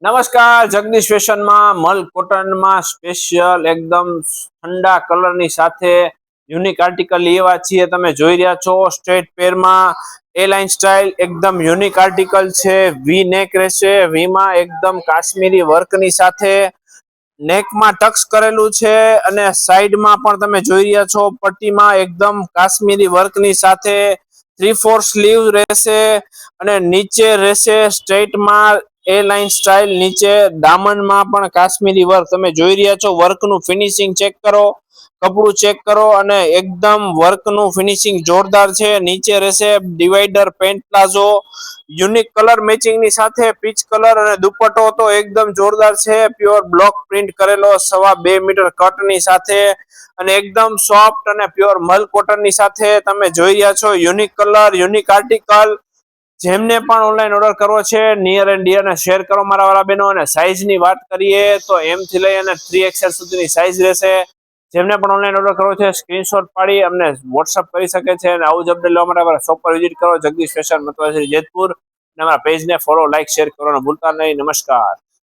નમસ્કાર, જગદીશ ફેશનમાં મલ કોટનમાં સ્પેશિયલ એકદમ ઠંડા કલરની સાથે યુનિક આર્ટિકલ લેવા છીએ. તમે જોઈ રહ્યા છો સ્ટ્રેટ પેરમાં એ લાઇન સ્ટાઇલ એકદમ યુનિક આર્ટિકલ છે. વી નેક રહેશે. વીમાં એકદમ કાશ્મીરી વર્કની સાથે નેકમાં ટક્સ કરેલું છે અને સાઈડમાં પણ તમે જોઈ રહ્યા છો પટ્ટીમાં એકદમ કાશ્મીરી વર્કની સાથે 3/4 સ્લીવ રહેશે અને નીચે રહેશે સ્ટ્રેટમાં એ લાઇન સ્ટાઇલ. નીચે દામનમાં પણ કાશ્મીરી વર્ક તમે જોઈ રહ્યા છો. વર્કનું ફિનિશિંગ ચેક કરો, કપડું ચેક કરો અને એકદમ વર્કનું ફિનિશિંગ જોરદાર છે. નીચે રહેશે divider pant palazzo unique colour મેચિંગની સાથે પીચ કલર અને દુપટ્ટો તો એકદમ જોરદાર છે. પ્યોર બ્લોક પ્રિન્ટ કરેલો 2.5 મીટર કટની સાથે અને એકદમ સોફ્ટ અને પ્યોર મલ કોટનની સાથે તમે જોઈ રહ્યા છો. Unique colour, unique article. જેમને પણ ઓનલાઈન ઓર્ડર કરવો છે નિયર એન્ડ ડિયર ને શેર કરો મારા વાળા બહેનો. અને સાઇઝની વાત કરીએ તો એમ થી લઈ અને 3XL સુધીની સાઇઝ રહેશે. જેમને પણ ઓનલાઈન ઓર્ડર કરવો છે સ્ક્રીનશોટ પાડી અમને વોટ્સઅપ કરી શકે છે. અને આવું જ અપડેટ લેવા માટે અમારા શોપ પર વિઝિટ કરો, જગદીશ ફેશન મતવાશ્રી જેતપુર. અને અમારા પેજને ફોલો, લાઈક, શેર કરવાનું ભૂલતા નહીં. નમસ્કાર.